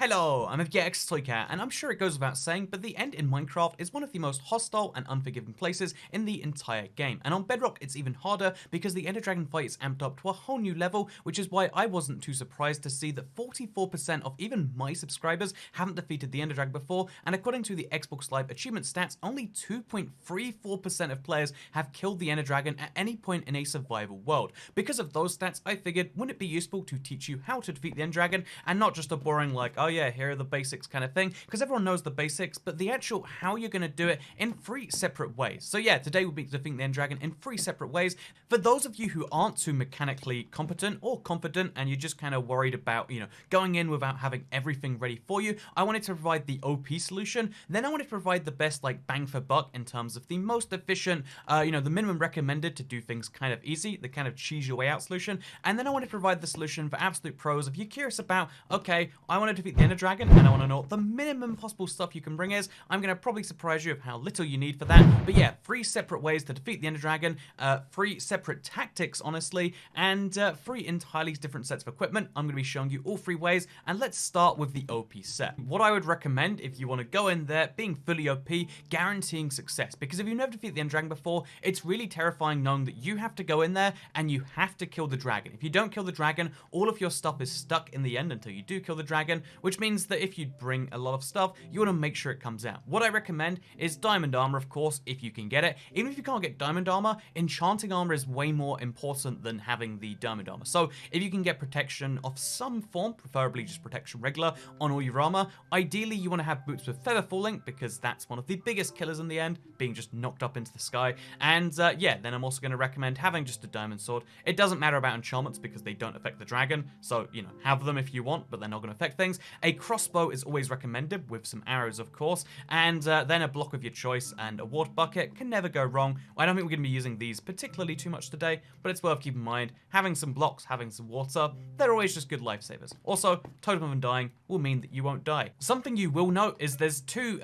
Hello, I'm Pickaxe, and I'm sure it goes without saying, but the end in Minecraft is one of the most hostile and unforgiving places in the entire game. And on Bedrock, it's even harder because the Enderdragon fight is amped up to a whole new level, which is why I wasn't too surprised to see that 44% of even my subscribers haven't defeated the Enderdragon before, and according to the Xbox Live achievement stats, only 2.34% of players have killed the Enderdragon at any point in a survival world. Because of those stats, I figured, wouldn't it be useful to teach you how to defeat the Enderdragon, and not just a boring like, oh yeah, here are the basics kind of thing, because everyone knows the basics, but the actual how you're going to do it in 3 separate ways. So yeah, today we'll be defeating the Enderdragon in 3 separate ways. For those of you who aren't too mechanically competent or confident, and you're just kind of worried about, going in without having everything ready for you, I wanted to provide the OP solution. Then I wanted to provide the best like bang for buck in terms of the most efficient, the minimum recommended to do things kind of easy, the kind of cheese your way out solution. And then I wanted to provide the solution for absolute pros. If you're curious about, okay, I want to defeat the Enderdragon, and I want to know what the minimum possible stuff you can bring is, I'm going to probably surprise you of how little you need for that. But yeah, 3 separate ways to defeat the Enderdragon, 3 separate tactics, honestly, and 3 entirely different sets of equipment. I'm going to be showing you all 3 ways, and let's start with the OP set. What I would recommend if you want to go in there being fully OP, guaranteeing success, because if you've never defeated the Enderdragon before, it's really terrifying knowing that you have to go in there and you have to kill the dragon. If you don't kill the dragon, all of your stuff is stuck in the end until you do kill the dragon, which means that if you bring a lot of stuff, you want to make sure it comes out. What I recommend is diamond armor, of course, if you can get it. Even if you can't get diamond armor, enchanting armor is way more important than having the diamond armor. So if you can get protection of some form, preferably just protection regular, on all your armor, ideally you want to have boots with feather falling, because that's one of the biggest killers in the end, being just knocked up into the sky. And yeah, then I'm also going to recommend having just a diamond sword. It doesn't matter about enchantments because they don't affect the dragon, so have them if you want, but they're not going to affect things. A crossbow is always recommended, with some arrows of course, and then a block of your choice, and a water bucket can never go wrong. I don't think we're going to be using these particularly too much today, but it's worth keeping in mind, having some blocks, having some water, they're always just good lifesavers. Also, totem of undying will mean that you won't die. Something you will note is there's 2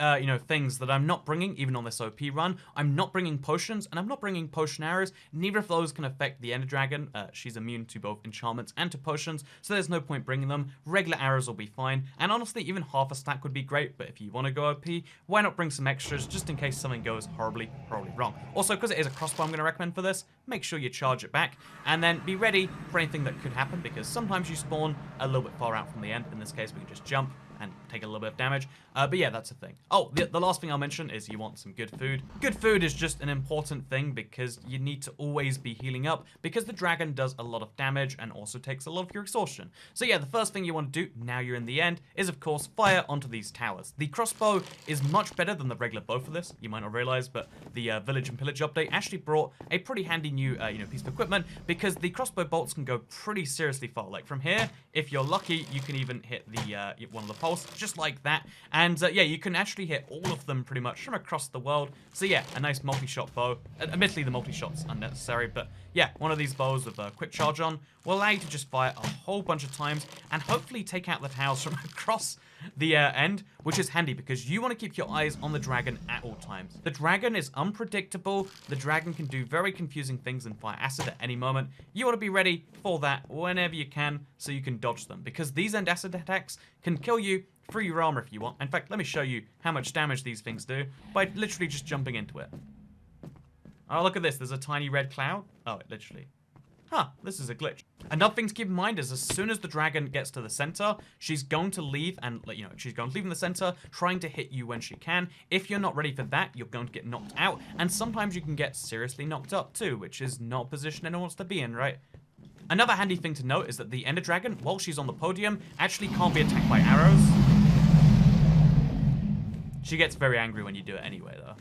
things that I'm not bringing even on this OP run. I'm not bringing potions, and I'm not bringing potion arrows. Neither of those can affect the Enderdragon. She's immune to both enchantments and to potions, so there's no point bringing them. Regular arrows will be fine, and honestly even half a stack would be great, but if you want to go OP, why not bring some extras just in case something goes horribly wrong. Also, because it is a crossbow I'm going to recommend for this, make sure you charge it back, and then be ready for anything that could happen, because sometimes you spawn a little bit far out from the end. In this case, we can just jump and take a little bit of damage. But yeah, that's the thing. Oh, the last thing I'll mention is you want some good food. Good food is just an important thing because you need to always be healing up, because the dragon does a lot of damage and also takes a lot of your exhaustion. So yeah, the first thing you want to do, now you're in the end, is of course fire onto these towers. The crossbow is much better than the regular bow for this. You might not realize, but the Village and Pillage update actually brought a pretty handy new piece of equipment, because the crossbow bolts can go pretty seriously far. Like from here, if you're lucky, you can even hit the one of the poles, just like that. And yeah, you can actually hit all of them pretty much from across the world. So yeah, a nice multi-shot bow. Admittedly, the multi-shot's unnecessary, but yeah, one of these bows with a quick charge on will allow you to just fire a whole bunch of times and hopefully take out the towers from across the end, which is handy because you want to keep your eyes on the dragon at all times. The dragon is unpredictable. The dragon can do very confusing things and fire acid at any moment. You want to be ready for that whenever you can, so you can dodge them, because these end acid attacks can kill you through your armor if you want. In fact, let me show you how much damage these things do by literally just jumping into it. Oh, look at this. There's a tiny red cloud. Oh, it literally... Huh, this is a glitch. Another thing to keep in mind is as soon as the dragon gets to the center, she's going to leave and, she's going to leave in the center, trying to hit you when she can. If you're not ready for that, you're going to get knocked out, and sometimes you can get seriously knocked up too, which is not a position anyone wants to be in, right? Another handy thing to note is that the Enderdragon, while she's on the podium, actually can't be attacked by arrows. She gets very angry when you do it anyway, though.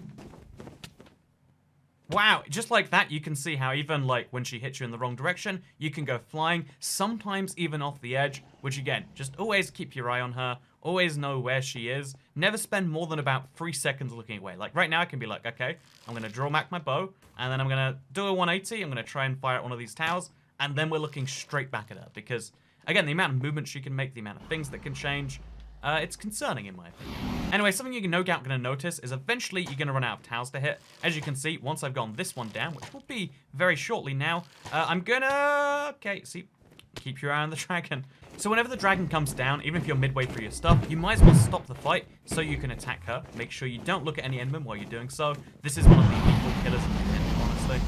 Wow, just like that, you can see how even, when she hits you in the wrong direction, you can go flying, sometimes even off the edge, which again, just always keep your eye on her, always know where she is, never spend more than about 3 seconds looking away. Like, right now, I can be like, okay, I'm going to draw back my bow, and then I'm going to do a 180, I'm going to try and fire at one of these towers, and then we're looking straight back at her, because, again, the amount of movement she can make, the amount of things that can change, it's concerning in my opinion. Anyway, something you're no doubt going to notice is eventually you're going to run out of towers to hit. As you can see, once I've gotten this one down, which will be very shortly now, I'm gonna... Okay, see, keep your eye on the dragon. So whenever the dragon comes down, even if you're midway through your stuff, you might as well stop the fight so you can attack her. Make sure you don't look at any Enderman while you're doing so. This is one of the default killers in the game, honestly.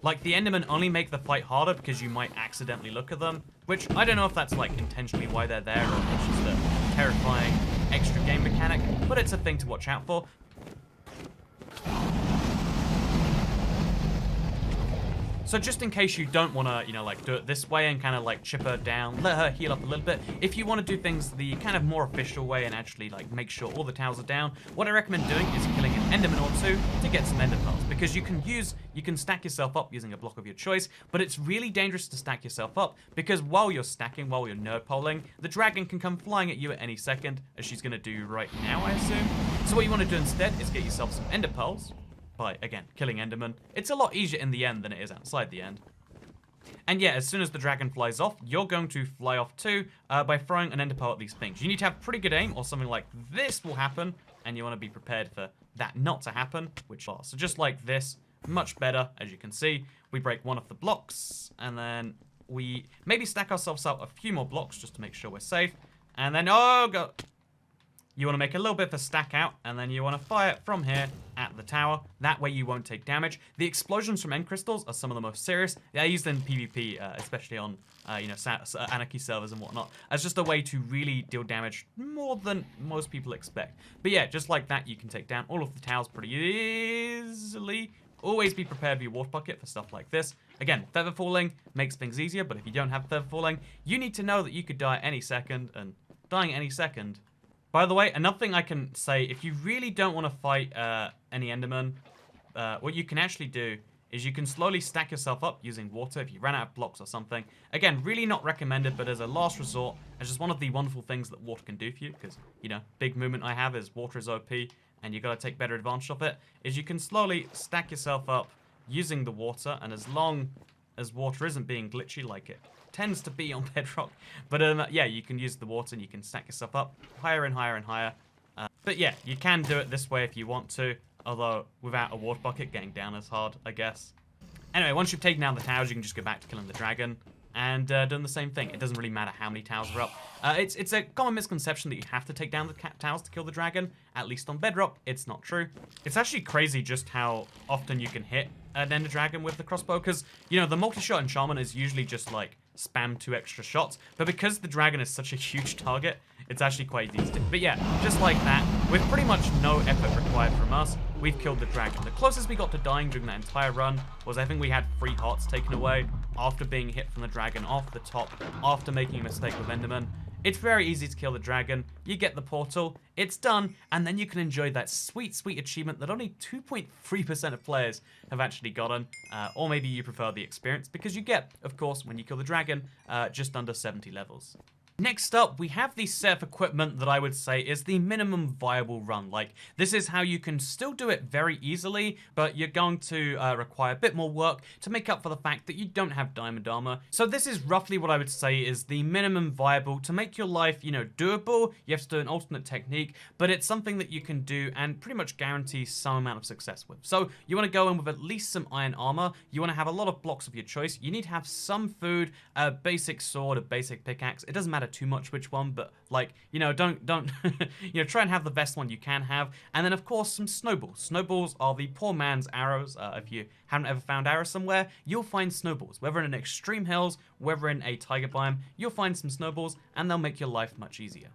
Like, the Endermen only make the fight harder because you might accidentally look at them, which I don't know if that's, like, intentionally why they're there or if it's just a terrifying extra game mechanic, but it's a thing to watch out for. So just in case you don't want to, you know, like do it this way and kind of like chip her down, let her heal up a little bit. If you want to do things the kind of more official way and actually like make sure all the towers are down, what I recommend doing is killing an Enderman or two to get some Ender pearls, because you can stack yourself up using a block of your choice, but it's really dangerous to stack yourself up because while you're stacking, while you're nerd poling, the dragon can come flying at you at any second, as she's going to do right now, I assume. So what you want to do instead is get yourself some Ender pearls. By, again, killing Enderman. It's a lot easier in the end than it is outside the end. And yeah, as soon as the dragon flies off, you're going to fly off too by throwing an ender pearl at these things. You need to have pretty good aim or something like this will happen, and you want to be prepared for that not to happen, which so just like this, much better, as you can see. We break one of the blocks, and then we maybe stack ourselves up a few more blocks just to make sure we're safe. And then, oh god, you want to make a little bit of a stack out, and then you want to fire it from here at the tower. That way you won't take damage. The explosions from end crystals are some of the most serious. They're used in PvP, especially on you know, anarchy servers and whatnot, as just a way to really deal damage more than most people expect. But yeah, just like that, you can take down all of the towers pretty easily. Always be prepared for your water bucket for stuff like this. Again, feather falling makes things easier, but if you don't have feather falling, you need to know that you could die any second, and dying any second. By the way, another thing I can say, if you really don't want to fight any Enderman, what you can actually do is you can slowly stack yourself up using water if you run out of blocks or something. Again, really not recommended, but as a last resort, as just one of the wonderful things that water can do for you, because, you know, big movement I have is water is OP, and you got to take better advantage of it, is you can slowly stack yourself up using the water, and as long as water isn't being glitchy like it tends to be on Bedrock. But yeah, you can use the water and you can stack yourself up higher and higher and higher. But yeah, you can do it this way if you want to, although without a water bucket getting down as hard, I guess. Anyway, once you've taken down the towers, you can just go back to killing the dragon and doing the same thing. It doesn't really matter how many towers are up. It's a common misconception that you have to take down the towers to kill the dragon. At least on Bedrock, it's not true. It's actually crazy just how often you can hit an Ender Dragon with the crossbow, because, you know, the multi-shot in Shaman is usually just like spam 2 extra shots, but because the dragon is such a huge target, it's actually quite easy to. But yeah, just like that, with pretty much no effort required from us, we've killed the dragon. The closest we got to dying during that entire run was, I think we had 3 hearts taken away after being hit from the dragon off the top, after making a mistake with Enderman. It's very easy to kill the dragon. You get the portal, it's done, and then you can enjoy that sweet, sweet achievement that only 2.3% of players have actually gotten. Or maybe you prefer the experience, because you get, of course, when you kill the dragon, just under 70 levels. Next up, we have the set of equipment that I would say is the minimum viable run. Like, this is how you can still do it very easily, but you're going to require a bit more work to make up for the fact that you don't have diamond armor. So this is roughly what I would say is the minimum viable to make your life, you know, doable. You have to do an alternate technique, but it's something that you can do and pretty much guarantee some amount of success with. So you want to go in with at least some iron armor. You want to have a lot of blocks of your choice. You need to have some food, a basic sword, a basic pickaxe. It doesn't matter too much which one, but like, you know, don't you know, try and have the best one you can have. And then of course some snowballs. Snowballs are the poor man's arrows. If you haven't ever found arrows somewhere, you'll find snowballs, whether in extreme hills, whether in a tiger biome, you'll find some snowballs and they'll make your life much easier.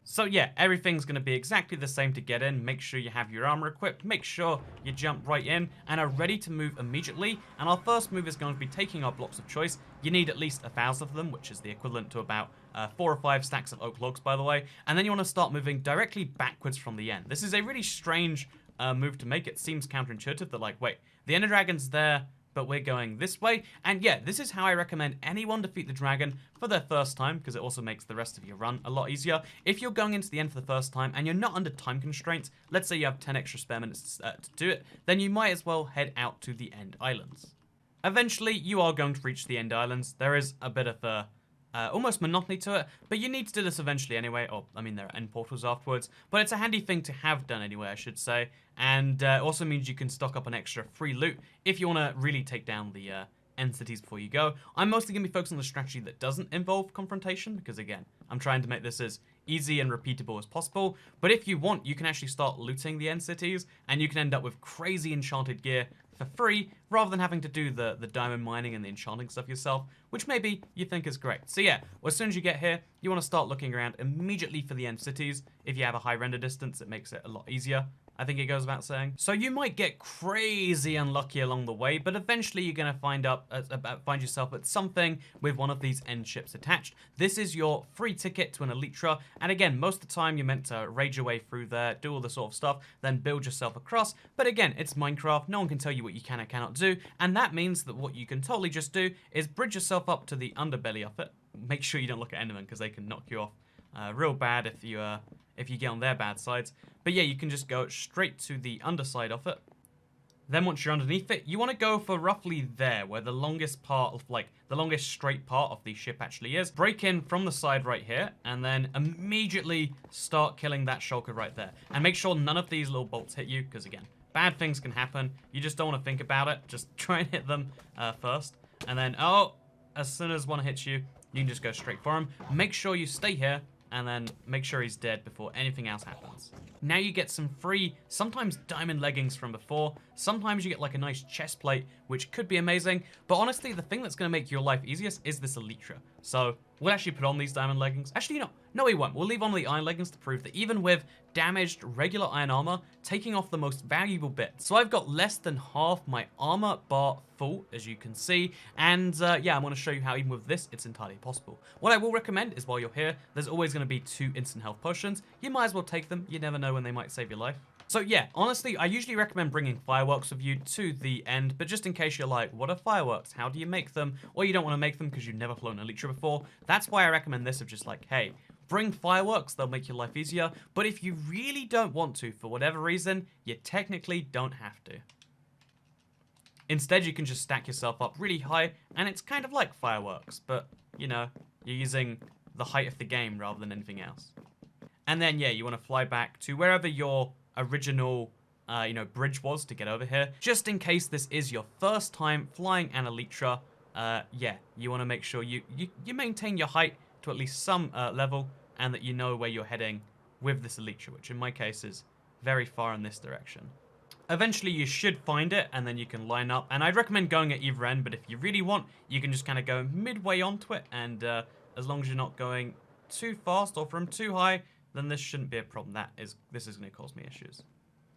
So yeah, everything's going to be exactly the same to get in. Make sure you have your armor equipped, make sure you jump right in and are ready to move immediately. And our first move is going to be taking our blocks of choice. You need at least 1,000 of them, which is the equivalent to about 4 or 5 stacks of oak logs, by the way. And then you want to start moving directly backwards from the end. This is a really strange move to make. It seems counterintuitive that, like, wait, the Ender Dragon's there, but we're going this way. And yeah, this is how I recommend anyone defeat the dragon for their first time, because it also makes the rest of your run a lot easier. If you're going into the end for the first time and you're not under time constraints, let's say you have 10 extra spare minutes to do it, then you might as well head out to the End Islands. Eventually, you are going to reach the End Islands. There is a bit of a almost monotony to it, but you need to do this eventually anyway, or, I mean, there are end portals afterwards, but it's a handy thing to have done anyway, I should say, and it also means you can stock up on extra free loot if you want to really take down the end cities before you go. I'm mostly going to be focused on the strategy that doesn't involve confrontation, because again, I'm trying to make this as easy and repeatable as possible, but if you want, you can actually start looting the end cities, and you can end up with crazy enchanted gear for free, rather than having to do the diamond mining and the enchanting stuff yourself, which maybe you think is great. So yeah, well, as soon as you get here, you want to start looking around immediately for the end cities. If you have a high render distance, it makes it a lot easier, I think it goes without saying. So you might get crazy unlucky along the way, but eventually you're going to find yourself at something with one of these end ships attached. This is your free ticket to an Elytra, and again, most of the time you're meant to rage your way through there, do all the sort of stuff, then build yourself across. But again, it's Minecraft, no one can tell you what you can and cannot do, and that means that what you can totally just do is bridge yourself up to the underbelly of it. Make sure you don't look at Endermen, because they can knock you off real bad if you get on their bad sides. But yeah, you can just go straight to the underside of it. Then once you're underneath it, you want to go for roughly there, where the longest part of, like, the longest straight part of the ship actually is. Break in from the side right here, and then immediately start killing that shulker right there. And make sure none of these little bolts hit you, because again, bad things can happen. You just don't want to think about it. Just try and hit them first. And then, oh, as soon as one hits you, you can just go straight for him. Make sure you stay here, and then make sure he's dead before anything else happens. Now you get some free, sometimes diamond leggings from before, sometimes you get like a nice chest plate, which could be amazing, but honestly, the thing that's going to make your life easiest is this Elytra. So we'll actually put on these diamond leggings. Actually, no, we won't. We'll leave on the iron leggings to prove that even with damaged regular iron armor, taking off the most valuable bit. So I've got less than half my armor bar full, as you can see, and yeah, I'm going to show you how even with this, it's entirely possible. What I will recommend is while you're here, there's always going to be 2 instant health potions. You might as well take them. You never know when they might save your life. So yeah, honestly, I usually recommend bringing fireworks with you to the end, but just in case you're like, what are fireworks? How do you make them? Or you don't want to make them because you've never flown an Elytra before. That's why I recommend this of just like, hey, bring fireworks, they'll make your life easier. But if you really don't want to, for whatever reason, you technically don't have to. Instead, you can just stack yourself up really high, and it's kind of like fireworks, but, you know, you're using the height of the game rather than anything else. And then, yeah, you want to fly back to wherever your original, bridge was to get over here. Just in case this is your first time flying an Elytra, yeah, you want to make sure you maintain your height to at least some level, and that you know where you're heading with this Elytra, which in my case is very far in this direction. Eventually you should find it, and then you can line up, and I'd recommend going at either end, but if you really want, you can just kind of go midway onto it, and as long as you're not going too fast or from too high, then this shouldn't be a problem. This is going to cause me issues.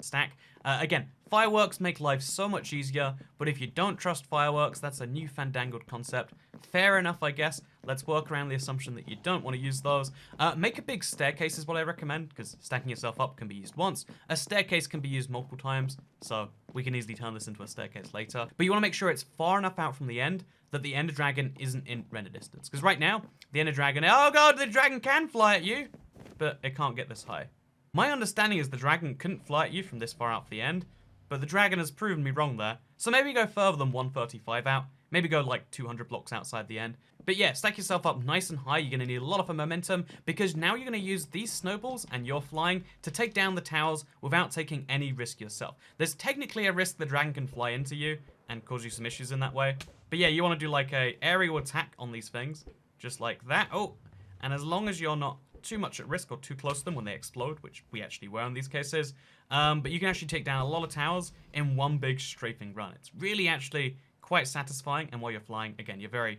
Stack. Again, fireworks make life so much easier, but if you don't trust fireworks, that's a new fandangled concept. Fair enough, I guess. Let's work around the assumption that you don't want to use those. Make a big staircase is what I recommend, because stacking yourself up can be used once. A staircase can be used multiple times, so we can easily turn this into a staircase later. But you want to make sure it's far enough out from the end that the Enderdragon isn't in render distance. Because right now, the Enderdragon, oh god, the dragon can fly at you, but it can't get this high. My understanding is the dragon couldn't fly at you from this far out for the end, but the dragon has proven me wrong there. So maybe go further than 135 out, maybe go like 200 blocks outside the end. But yeah, stack yourself up nice and high. You're going to need a lot of momentum, because now you're going to use these snowballs and you're flying to take down the towers without taking any risk yourself. There's technically a risk the dragon can fly into you and cause you some issues in that way. But yeah, you want to do like a aerial attack on these things, just like that. Oh, and as long as you're not too much at risk or too close to them when they explode, which we actually were in these cases, but you can actually take down a lot of towers in one big strafing run. It's really actually quite satisfying, and while you're flying, again, you're very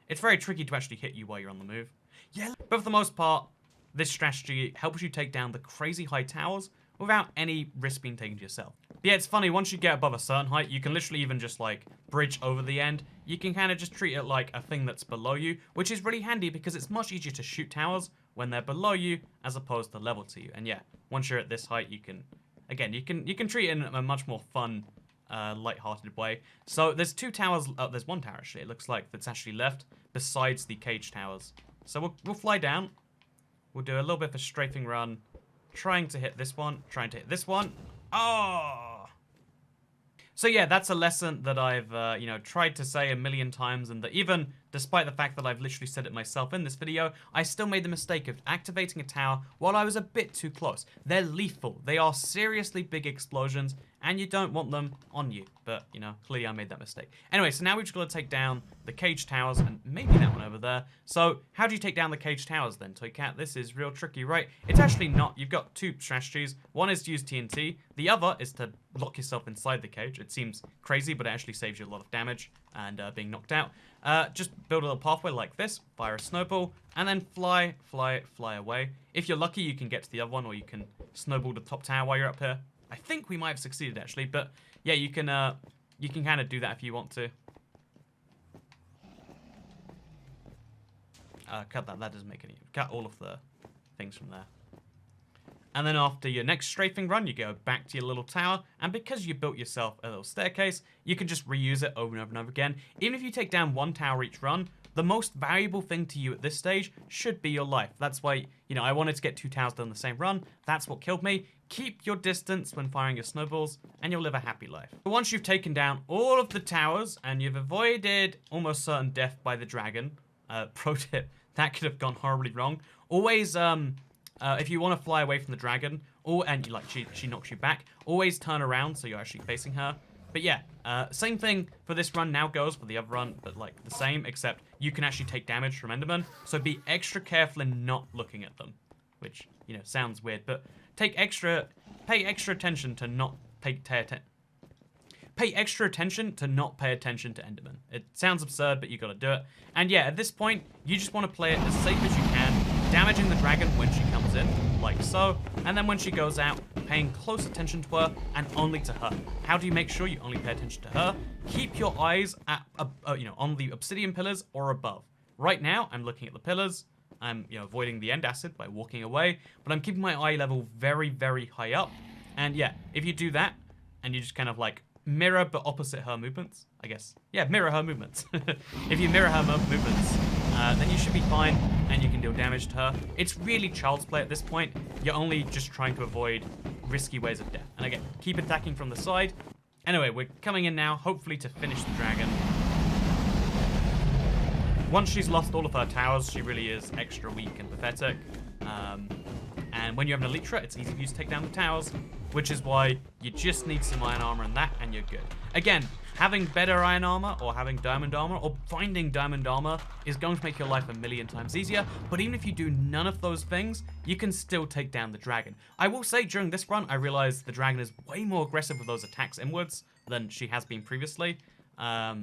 it's very tricky to actually hit you while you're on the move. Yeah, but for the most part, this strategy helps you take down the crazy high towers without any risk being taken to yourself. But yeah, it's funny, once you get above a certain height, you can literally even just like bridge over the end. You can kind of just treat it like a thing that's below you, which is really handy because it's much easier to shoot towers when they're below you as opposed to level to you. And yeah, once you're at this height, you can, again, you can treat it in a much more fun, light-hearted way. So there's 2 towers, there's 1 tower actually, it looks like, that's actually left besides the cage towers. So we'll fly down. We'll do a little bit of a strafing run, trying to hit this one, trying to hit this one. Oh! So yeah, that's a lesson that I've, tried to say a million times, and that even despite the fact that I've literally said it myself in this video, I still made the mistake of activating a tower while I was a bit too close. They're lethal. They are seriously big explosions, and you don't want them on you. But, clearly I made that mistake. Anyway, so now we've just got to take down the cage towers, and maybe that one over there. So, how do you take down the cage towers then, Toy Cat? This is real tricky, right? It's actually not. You've got two strategies. One is to use TNT. The other is to lock yourself inside the cage. It seems crazy, but it actually saves you a lot of damage and being knocked out. Just build a little pathway like this, fire a snowball, and then fly away. If you're lucky, you can get to the other one, or you can snowball the top tower while you're up here. I think we might have succeeded, actually, but yeah, you can kind of do that if you want to. Cut that. That doesn't make any. Cut all of the things from there. And then after your next strafing run, you go back to your little tower, and because you built yourself a little staircase, you can just reuse it over and over and over again. Even if you take down one tower each run, the most valuable thing to you at this stage should be your life. That's why, I wanted to get 2 towers done the same run. That's what killed me. Keep your distance when firing your snowballs, and you'll live a happy life. But once you've taken down all of the towers, and you've avoided almost certain death by the dragon, pro tip, that could have gone horribly wrong. Always, if you want to fly away from the dragon, she knocks you back, always turn around so you're actually facing her. But yeah, same thing for this run now goes for the other run, but like the same, except you can actually take damage from Enderman. So be extra careful in not looking at them, which, sounds weird, but pay extra attention to not pay attention to Enderman. It sounds absurd, but you gotta do it. And yeah, at this point, you just want to play it as safe as you can, damaging the dragon when she comes in, like so, and then when she goes out, paying close attention to her and only to her. How do you make sure you only pay attention to her? Keep your eyes at, on the obsidian pillars or above. Right now, I'm looking at the pillars. I'm, avoiding the end acid by walking away, but I'm keeping my eye level very, very high up. And yeah, if you do that, and you just kind of like mirror but opposite her movements, I guess. Yeah, mirror her movements. If you mirror her movements, then you should be fine, and you can deal damage to her. It's really child's play at this point. You're only just trying to avoid risky ways of death. And again, keep attacking from the side. Anyway, we're coming in now, hopefully to finish the dragon. Once she's lost all of her towers, she really is extra weak and pathetic. And when you have an Elytra, it's easy for you to take down the towers, which is why you just need some iron armor and that, and you're good. Again, having better iron armor or having diamond armor or finding diamond armor is going to make your life a million times easier, but even if you do none of those things, you can still take down the dragon. I will say during this run, I realized the dragon is way more aggressive with those attacks inwards than she has been previously.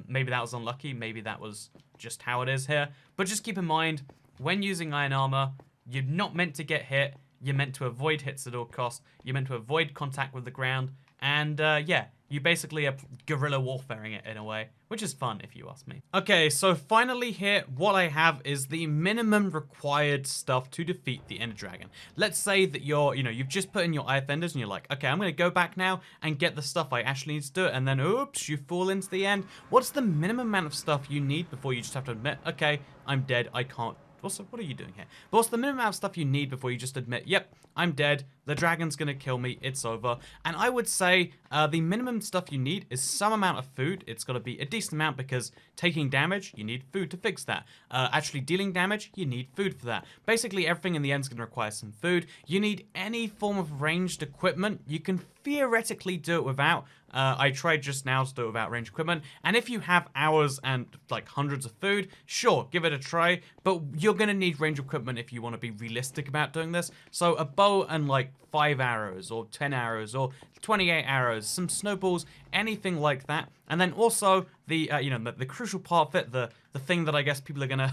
Maybe that was unlucky, maybe that was just how it is here, but just keep in mind, when using iron armor, you're not meant to get hit, you're meant to avoid hits at all costs, you're meant to avoid contact with the ground, and yeah, you basically are guerrilla warfaring it in a way, which is fun if you ask me. Okay, so finally here, what I have is the minimum required stuff to defeat the Enderdragon. Let's say that you've just put in your IF Enders and you're like, okay, I'm gonna go back now and get the stuff I actually need to do it, and then oops, you fall into the end. What's the minimum amount of stuff you need before you just have to admit, okay, I'm dead, I can't. Also, what are you doing here? But what's the minimum amount of stuff you need before you just admit, yep, I'm dead, the dragon's gonna kill me, it's over? And I would say the minimum stuff you need is some amount of food. It's gotta be a decent amount because taking damage, you need food to fix that. Actually dealing damage, you need food for that. Basically, everything in the end is gonna require some food. You need any form of ranged equipment. You can theoretically do it without. I tried just now to do it without range equipment, and if you have hours and like hundreds of food, sure, give it a try, but you're gonna need range equipment if you want to be realistic about doing this. So a bow and like 5 arrows or 10 arrows or 28 arrows, some snowballs, anything like that. And then also the the crucial part of it, the thing that I guess people are gonna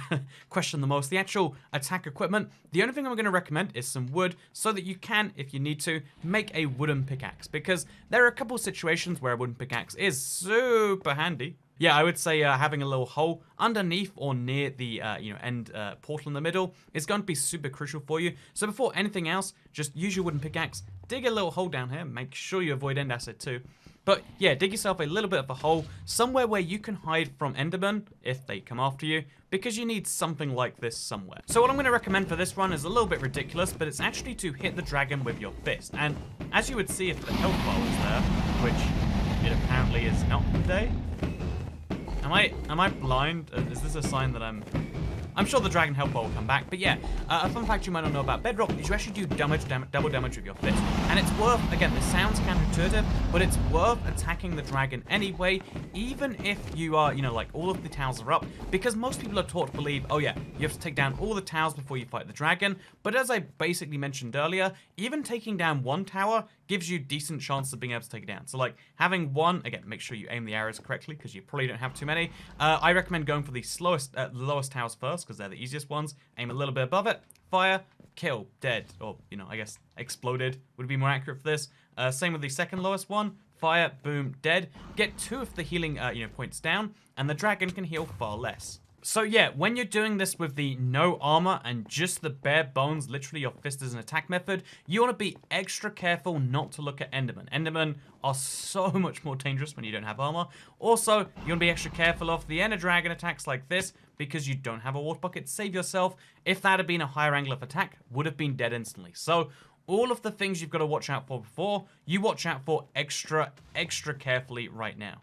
question the most, the actual attack equipment. The only thing I'm gonna recommend is some wood, so that you can, if you need to, make a wooden pickaxe, because there are a couple situations where a wooden pickaxe is super handy. Yeah, I would say having a little hole underneath or near the end portal in the middle is going to be super crucial for you. So before anything else, just use your wooden pickaxe, dig a little hole down here, make sure you avoid end acid too. But yeah, dig yourself a little bit of a hole, somewhere where you can hide from Endermen if they come after you, because you need something like this somewhere. So what I'm going to recommend for this run is a little bit ridiculous, but it's actually to hit the dragon with your fist. And as you would see if the health bar was there, which it apparently is not the day. Am I blind? Is this a sign that I'm sure the dragon health bar will come back, but yeah, a fun fact you might not know about Bedrock is you actually do double damage with your fist. And it's worth, again, this sounds counterintuitive, but it's worth attacking the dragon anyway, even if you are, you know, like, all of the towers are up, because most people are taught to believe, oh yeah, you have to take down all the towers before you fight the dragon, but as I basically mentioned earlier, even taking down one tower gives you decent chance of being able to take it down. So like having one, again, make sure you aim the arrows correctly because you probably don't have too many. I recommend going for the lowest towers first because they're the easiest ones. Aim a little bit above it, fire, kill, dead, or, you know, I guess exploded would be more accurate for this. Same with the second lowest one, fire, boom, dead. Get 2 of the healing, points down, and the dragon can heal far less. So yeah, when you're doing this with the no armor and just the bare bones, literally your fist as an attack method, you want to be extra careful not to look at Endermen. Endermen are so much more dangerous when you don't have armor. Also, you want to be extra careful of the Enderdragon attacks like this because you don't have a water bucket to save yourself. If that had been a higher angle of attack, would have been dead instantly. So all of the things you've got to watch out for before, you watch out for extra carefully right now.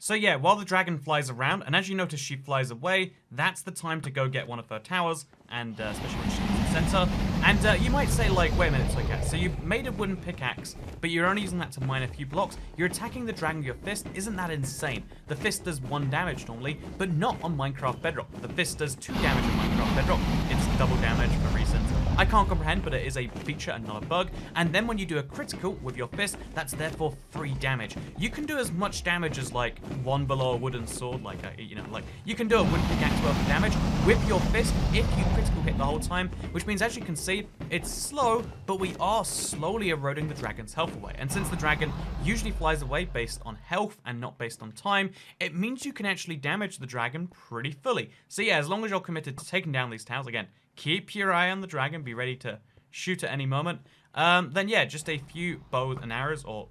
So yeah, while the dragon flies around, and as you notice she flies away, that's the time to go get one of her towers, and especially when she's in the center. And you might say like, wait a minute, Toycat, so you've made a wooden pickaxe, but you're only using that to mine a few blocks. You're attacking the dragon with your fist. Isn't that insane? The fist does 1 damage normally, but not on Minecraft Bedrock. The fist does 2 damage on Minecraft Bedrock. It's double damage for reasons I can't comprehend, but it is a feature and not a bug. And then when you do a critical with your fist, that's therefore 3 damage. You can do as much damage as like 1 below a wooden sword, like you can do a wooden pickaxe worth of damage with your fist if you critical hit the whole time, which means as you can see, it's slow, but we are slowly eroding the dragon's health away. And since the dragon usually flies away based on health and not based on time, it means you can actually damage the dragon pretty fully. So yeah, as long as you're committed to taking down these towers, again, keep your eye on the dragon, be ready to shoot at any moment. Then yeah, just a few bows and arrows, or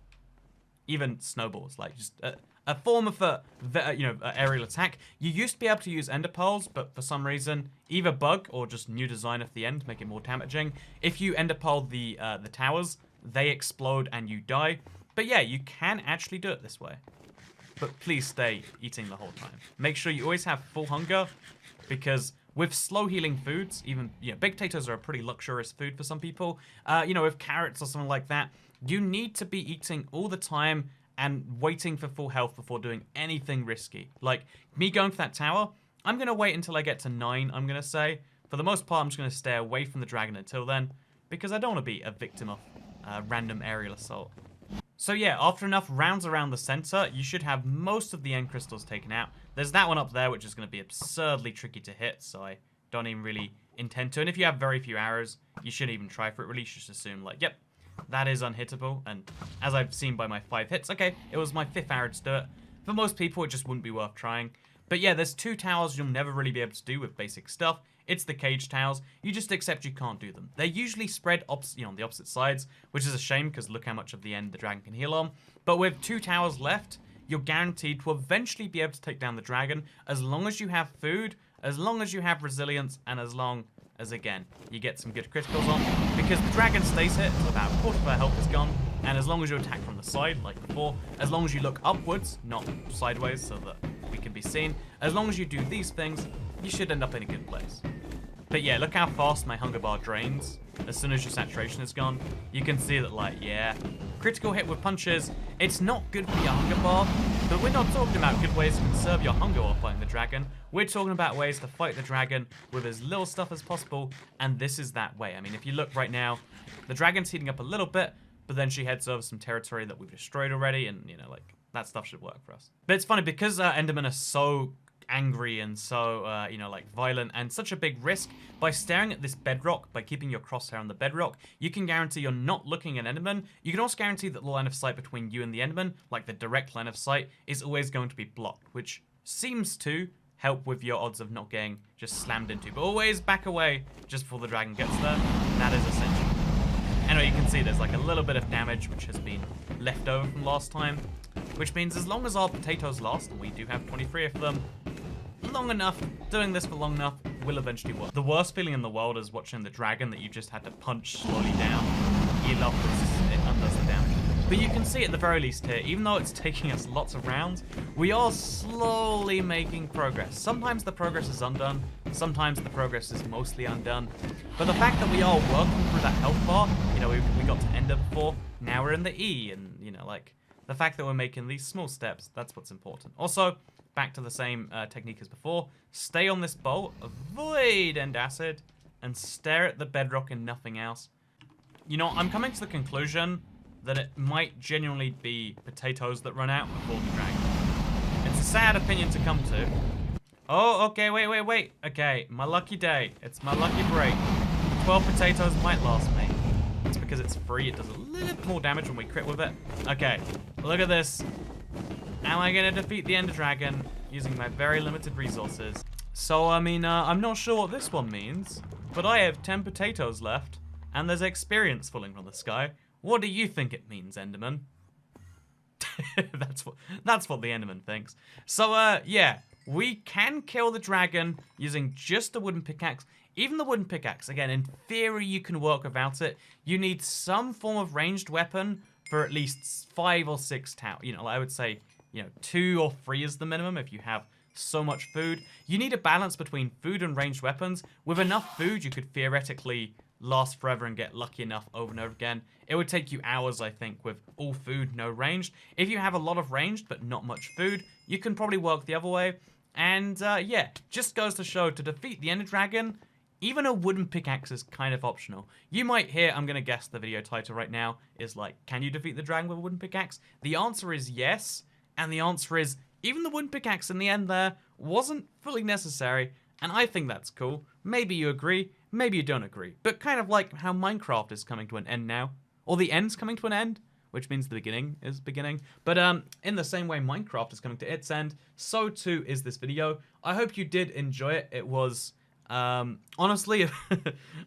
even snowballs, like just a form of aerial attack. You used to be able to use ender pearls, but for some reason, either bug or just new design at the end to make it more damaging. If you ender pearl the towers, they explode and you die. But yeah, you can actually do it this way. But please stay eating the whole time. Make sure you always have full hunger, because with slow healing foods, even, baked potatoes are a pretty luxurious food for some people. With carrots or something like that, you need to be eating all the time and waiting for full health before doing anything risky. Like me going for that tower, I'm going to wait until I get to 9, I'm going to say. For the most part, I'm just going to stay away from the dragon until then, because I don't want to be a victim of random aerial assault. So yeah, after enough rounds around the center, you should have most of the end crystals taken out. There's that one up there, which is going to be absurdly tricky to hit, so I don't even really intend to. And if you have very few arrows, you shouldn't even try for it, really. You should just assume, like, yep, that is unhittable. And as I've seen by my 5 hits, okay, it was my 5th arrow to do it. For most people, it just wouldn't be worth trying. But yeah, there's 2 towers you'll never really be able to do with basic stuff. It's the cage towers. You just accept you can't do them. They're usually spread on the opposite sides, which is a shame because look how much of the end the dragon can heal on. But with 2 towers left, you're guaranteed to eventually be able to take down the dragon as long as you have food, as long as you have resilience, and as long as, again, you get some good criticals on. Because the dragon stays hit until about a quarter of her health is gone, and as long as you attack from the side, like before, as long as you look upwards, not sideways so that we can be seen, as long as you do these things, you should end up in a good place. But yeah, look how fast my hunger bar drains. As soon as your saturation is gone, you can see that, like, yeah, critical hit with punches, it's not good for your hunger bar, but we're not talking about good ways to conserve your hunger while fighting the dragon. We're talking about ways to fight the dragon with as little stuff as possible, and this is that way. I mean, if you look right now, the dragon's heating up a little bit, but then she heads over some territory that we've destroyed already, and, that stuff should work for us. But it's funny, because Endermen are so angry and so, violent and such a big risk, by staring at this bedrock, by keeping your crosshair on the bedrock, you can guarantee you're not looking at Enderman. You can also guarantee that the line of sight between you and the Enderman, like the direct line of sight, is always going to be blocked, which seems to help with your odds of not getting just slammed into. But always back away just before the dragon gets there. That is essential. Anyway, you can see there's like a little bit of damage which has been left over from last time, which means as long as our potatoes last, and we do have 23 of them, long enough, doing this for long enough will eventually work. The worst feeling in the world is watching the dragon that you just had to punch slowly down, heal up as it undoes the damage. But you can see at the very least here, even though it's taking us lots of rounds, we are slowly making progress. Sometimes the progress is undone, sometimes the progress is mostly undone. But the fact that we are working through that health bar, you know, we got to Ender before, now we're in the E, and, you know, like, the fact that we're making these small steps, that's what's important. Also, back to the same technique as before, stay on this bolt, avoid end acid, and stare at the bedrock and nothing else. You know, I'm coming to the conclusion that it might genuinely be potatoes that run out before the dragon. It's a sad opinion to come to. Oh, okay, wait. Okay, my lucky day. It's my lucky break. 12 potatoes might last me. It's because it's free. It does a little bit more damage when we crit with it. Okay, look at this. Am I gonna defeat the Enderdragon using my very limited resources? So, I mean, I'm not sure what this one means, but I have 10 potatoes left, and there's experience falling from the sky. What do you think it means, Enderman? That's what the Enderman thinks. So, yeah, we can kill the dragon using just the wooden pickaxe. Even the wooden pickaxe, again, in theory, you can work without it. You need some form of ranged weapon for at least 5 or 6 towers. You know, I would say, you know, 2 or 3 is the minimum if you have so much food. You need a balance between food and ranged weapons. With enough food, you could theoretically last forever and get lucky enough over and over again. It would take you hours, I think, with all food, no ranged. If you have a lot of ranged but not much food, you can probably work the other way. And yeah, just goes to show, to defeat the Ender Dragon, even a wooden pickaxe is kind of optional. You might hear, I'm going to guess the video title right now, is like, can you defeat the dragon with a wooden pickaxe? The answer is yes, and the answer is, even the wooden pickaxe in the end there wasn't fully necessary, and I think that's cool. Maybe you agree, maybe you don't agree. But kind of like how Minecraft is coming to an end now, or the end's coming to an end, which means the beginning is beginning. But in the same way Minecraft is coming to its end, so too is this video. I hope you did enjoy it. It was honestly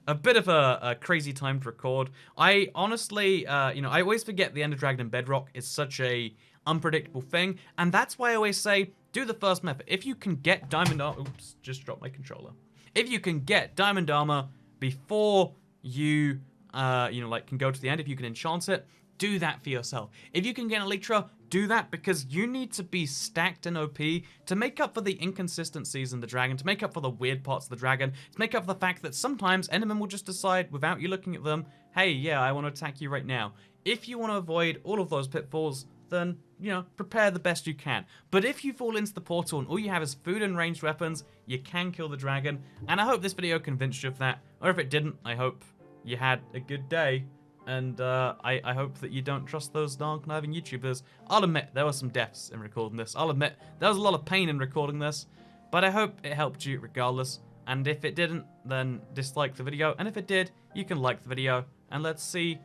a bit of a crazy time to record. I honestly, you know, I always forget the Enderdragon in Bedrock is such a unpredictable thing, and that's why I always say, do the first method. If you can get diamond armor, oops, just dropped my controller. If you can get diamond armor before you, you know, like can go to the end, if you can enchant it, do that for yourself. If you can get an elytra, do that, because you need to be stacked in OP to make up for the inconsistencies in the dragon, to make up for the weird parts of the dragon, to make up for the fact that sometimes Endermen will just decide, without you looking at them, hey, yeah, I want to attack you right now. If you want to avoid all of those pitfalls, then, you know, prepare the best you can. But if you fall into the portal and all you have is food and ranged weapons, you can kill the dragon. And I hope this video convinced you of that. Or if it didn't, I hope you had a good day. And I hope that you don't trust those non-conniving YouTubers. I'll admit, there were some deaths in recording this. I'll admit, there was a lot of pain in recording this. But I hope it helped you regardless. And if it didn't, then dislike the video. And if it did, you can like the video. And let's see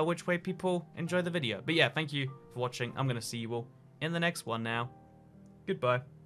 which way people enjoy the video. But yeah, thank you for watching. I'm going to see you all in the next one now. Goodbye.